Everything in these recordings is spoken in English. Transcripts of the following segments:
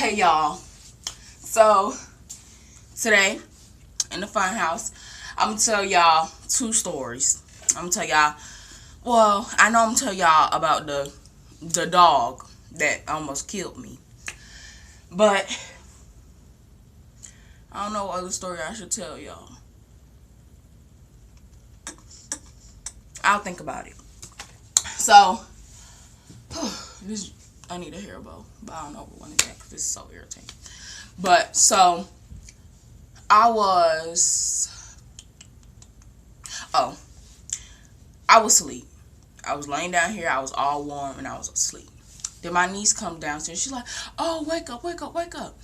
Hey y'all. So today in the fun house, I'm gonna tell y'all two stories. I'm gonna tell y'all. Well, I know I'm gonna tell y'all about the dog that almost killed me, but I don't know what other story I should tell y'all. I'll think about it. So this I need a hair bow, but I don't know when it's at because this is so irritating. But so I was oh I was asleep. I was laying down here. I was all warm and I was asleep. Then my niece comes downstairs. She's like, "Oh, wake up, wake up, wake up!"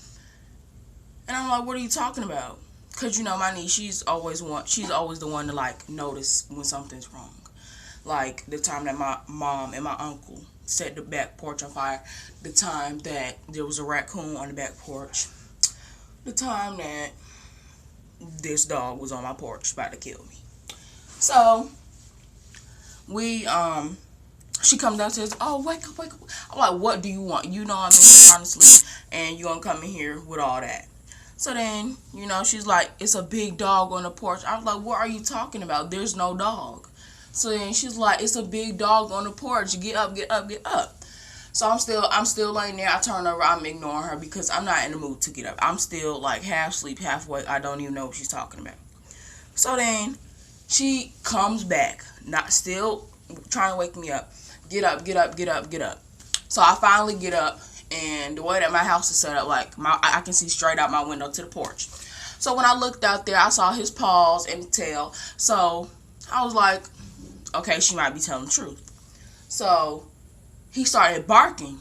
And I'm like, "What are you talking about?" Cause you know my niece, she's always the one to like notice when something's wrong. Like the time that my mom and my uncle set the back porch on fire, the time that there was a raccoon on the back porch, the time that this dog was on my porch about to kill me. So we she comes downstairs, "Oh, wake up, wake up." I'm like, "What do you want? You know I'm in here trying to sleep and you gonna come in here with all that." So then, she's like, "It's a big dog on the porch." I was like, "What are you talking about? There's no dog." So then she's like, "It's a big dog on the porch. Get up, get up, get up." So I'm still laying there. I turn over, I'm ignoring her because I'm not in the mood to get up. I'm still like half asleep, half awake. I don't even know what she's talking about. So then she comes back, not still trying to wake me up. "Get up, get up, get up, get up." So I finally get up, and the way that my house is set up, like I can see straight out my window to the porch. So when I looked out there, I saw his paws and tail. So I was like, okay, she might be telling the truth. So he started barking.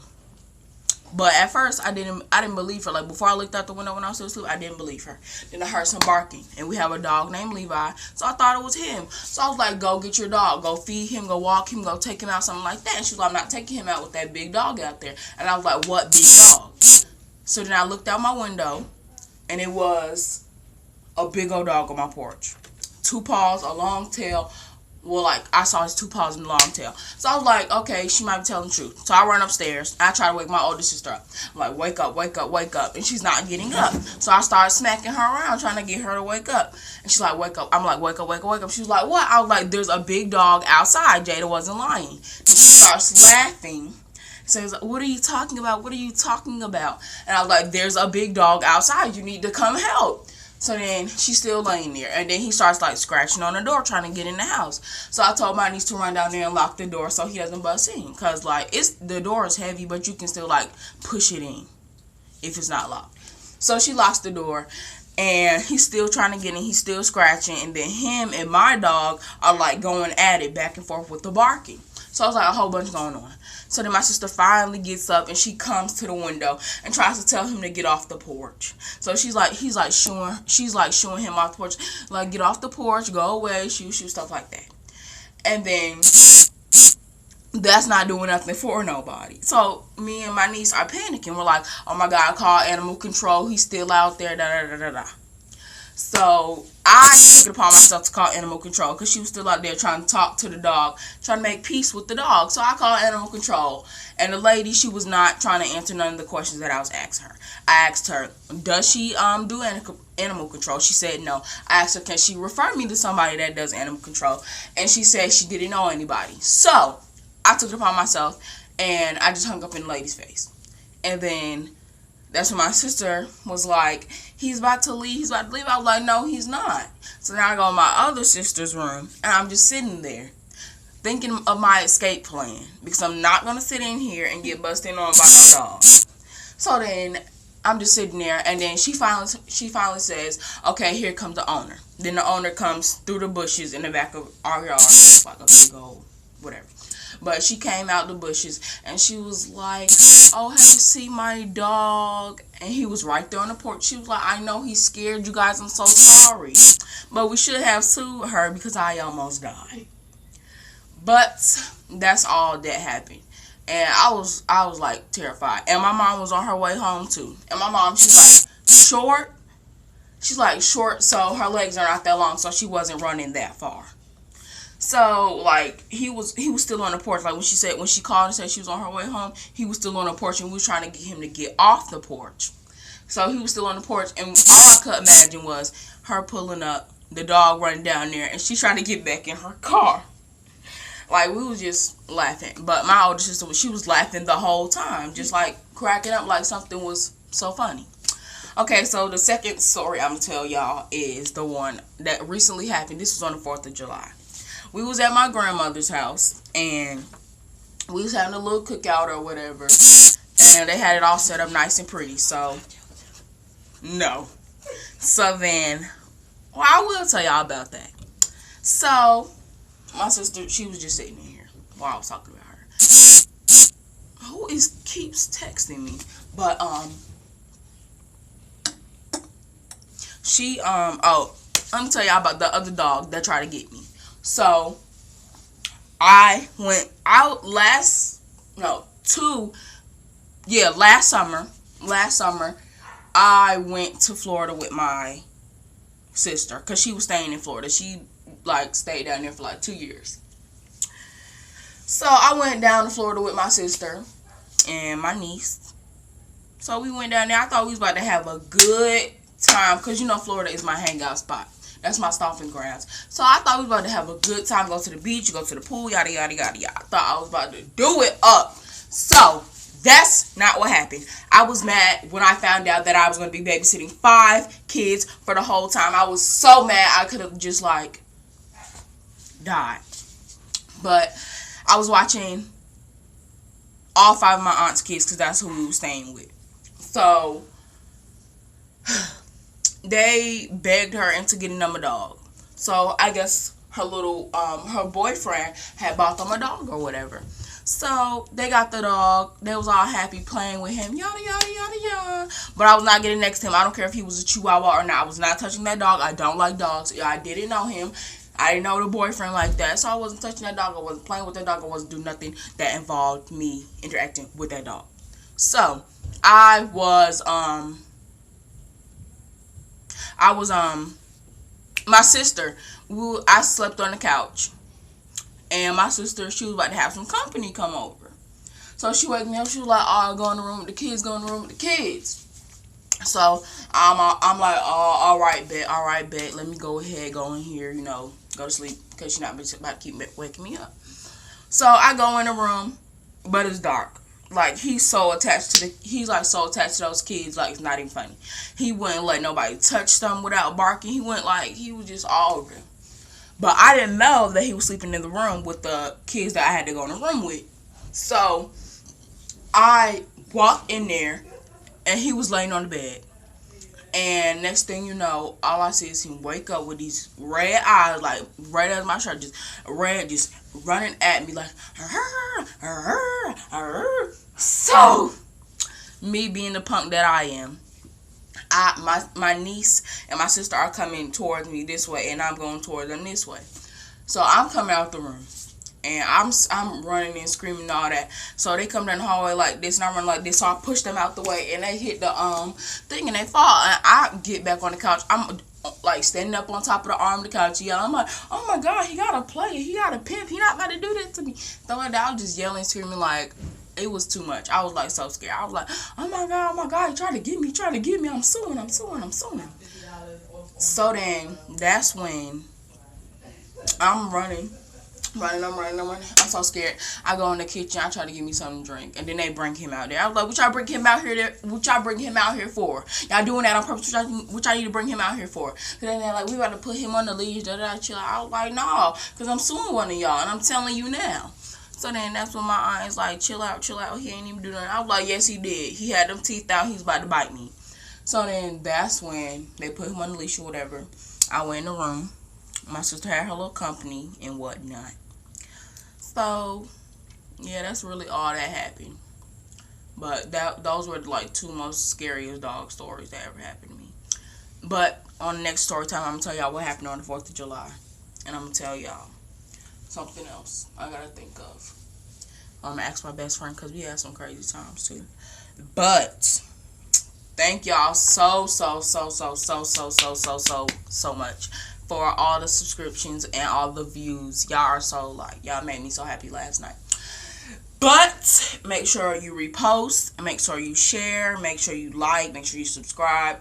But at first, I didn't believe her. Like, before I looked out the window when I was still asleep, I didn't believe her. Then I heard some barking. And we have a dog named Levi. So I thought it was him. So I was like, "Go get your dog. Go feed him. Go walk him. Go take him out," something like that. And she was like, "I'm not taking him out with that big dog out there." And I was like, "What big dog?" So then I looked out my window. And it was a big old dog on my porch. Two paws, a long tail. Well, like, I saw his two paws and the long tail. So I was like, okay, she might be telling the truth. So I run upstairs. I try to wake my older sister up. I'm like, "Wake up, wake up, wake up." And she's not getting up. So I started smacking her around, trying to get her to wake up. And she's like, "Wake up." I'm like, "Wake up, wake up, wake up." She was like, "What?" I was like, "There's a big dog outside." Jada wasn't lying. And she starts laughing. Says, "What are you talking about? What are you talking about?" And I was like, "There's a big dog outside. You need to come help." So then she's still laying there. And then he starts like scratching on the door trying to get in the house. So I told my niece to run down there and lock the door so he doesn't bust in. Because like the door is heavy, but you can still like push it in if it's not locked. So she locks the door. And he's still trying to get in. He's still scratching. And then him and my dog are like going at it back and forth with the barking. So I was like, a whole bunch going on. So then my sister finally gets up and she comes to the window and tries to tell him to get off the porch. So she's like shooing him off the porch, like, "Get off the porch, go away, shoot, stuff like that." And then that's not doing nothing for nobody. So me and my niece are panicking. We're like, "Oh my God, call animal control. He's still out there, da da da da da." So I took it upon myself to call animal control because she was still out there trying to talk to the dog, trying to make peace with the dog. So I called animal control. And the lady, she was not trying to answer none of the questions that I was asking her. I asked her, "Does she do animal control?" She said no. I asked her, "Can she refer me to somebody that does animal control?" And she said she didn't know anybody. So I took it upon myself and I just hung up in the lady's face. And then that's when my sister was like, "He's about to leave, he's about to leave." I was like, "No, he's not." So now I go in my other sister's room, and I'm just sitting there, thinking of my escape plan, because I'm not going to sit in here and get busted on by no dog. So then, I'm just sitting there, and then she finally says, "Okay, here comes the owner." Then the owner comes through the bushes in the back of our yard, like a big old whatever. But she came out the bushes and she was like, "Oh, have you seen my dog?" And he was right there on the porch. She was like, "I know he's scared, you guys. I'm so sorry. But we should have sued her because I almost died." But that's all that happened. And I was like terrified. And my mom was on her way home too. And my mom, she's like short. She's like short, so her legs are not that long, so she wasn't running that far. So like he was still on the porch. Like when she called and said she was on her way home, he was still on the porch, and we were trying to get him to get off the porch. So he was still on the porch, and all I could imagine was her pulling up, the dog running down there, and she's trying to get back in her car. Like, we was just laughing. But my older sister, she was laughing the whole time, just like cracking up like something was so funny. Okay, so the second story I'm going to tell y'all is the one that recently happened. This was on the 4th of July. We was at my grandmother's house, and we was having a little cookout or whatever, and they had it all set up nice and pretty. So, no. So then, well, I will tell y'all about that. So, my sister, she was just sitting in here while I was talking about her. Who keeps texting me? But, oh, let me tell y'all about the other dog that tried to get me. So, I went out last summer, I went to Florida with my sister, because she was staying in Florida. She, like, stayed down there for, like, 2 years. So, I went down to Florida with my sister and my niece. So, we went down there. I thought we was about to have a good time, because, you know, Florida is my hangout spot. That's my stomping grounds. So, I thought we was about to have a good time, go to the beach, go to the pool, yada, yada, yada, yada. I thought I was about to do it up. So, that's not what happened. I was mad when I found out that I was going to be babysitting 5 kids for the whole time. I was so mad I could have just, like, died. But I was watching all 5 of my aunt's kids, because that's who we were staying with. So, they begged her into getting them a dog. So, I guess her her boyfriend had bought them a dog or whatever. So, they got the dog. They was all happy playing with him. Yada, yada, yada, yada. But I was not getting next to him. I don't care if he was a chihuahua or not. I was not touching that dog. I don't like dogs. I didn't know him. I didn't know the boyfriend like that. So, I wasn't touching that dog. I wasn't playing with that dog. I wasn't doing nothing that involved me interacting with that dog. So, I was, my sister, I slept on the couch. And my sister, she was about to have some company come over. So she woke me up. She was like, "Oh, go in the room with the kids. Go in the room with the kids." So I'm like, "Oh, all right, bet. Let me go ahead, go in here, go to sleep, because she's not about to keep waking me up." So I go in the room, but it's dark. Like, he's so attached to those kids, like, it's not even funny. He wouldn't let nobody touch them without barking. He was just all over them. But I didn't know that he was sleeping in the room with the kids that I had to go in the room with. So, I walked in there, and he was laying on the bed. And next thing you know, all I see is him wake up with these red eyes, like, right as my shirt, just running at me, like, So, me being the punk that I am, my niece and my sister are coming towards me this way, and I'm going towards them this way. So I'm coming out the room, and I'm running and screaming and all that. So they come down the hallway like this, and I run like this. So I push them out the way, and they hit the thing, and they fall. And I get back on the couch. I'm like standing up on top of the arm of the couch, yelling. I'm like, "Oh my God, he got a player, he got a pimp. He not about to do that to me." So like that, I was just yelling, screaming, like, it was too much. I was like so scared. I was like, "Oh my God, he tried to get me, I'm suing. So then, that's when I'm running. I'm so scared. I go in the kitchen. I try to give me something to drink, and then they bring him out there. I was like, "What y'all bring him out here? What y'all bring him out here for? Y'all doing that on purpose? What y'all need to bring him out here for?" And then they're like, "We about to put him on the leash." Chill. I was like, "No, because I'm suing one of y'all, and I'm telling you now." So then that's when my aunt is like, chill out. He ain't even do nothing. I was like, "Yes, he did. He had them teeth out. He's about to bite me." So then that's when they put him on the leash or whatever. I went in the room. My sister had her little company and whatnot. So, yeah, that's really all that happened. But those were like 2 most scariest dog stories that ever happened to me. But on the next story time, I'm going to tell y'all what happened on the 4th of July. And I'm going to tell y'all something else I got to think of. I'm going to ask my best friend, because we had some crazy times too. But thank y'all so much for all the subscriptions and all the views. Y'all are so, like, y'all made me so happy last night. But make sure you repost, make sure you share, make sure you like, make sure you subscribe.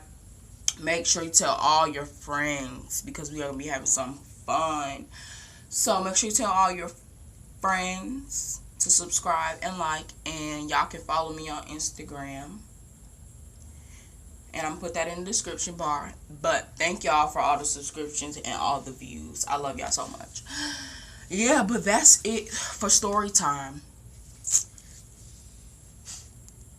Make sure you tell all your friends, because we are going to be having some fun. So make sure you tell all your friends to subscribe and like. And y'all can follow me on Instagram. And I'm going to put that in the description bar. But thank y'all for all the subscriptions and all the views. I love y'all so much. Yeah, but that's it for story time.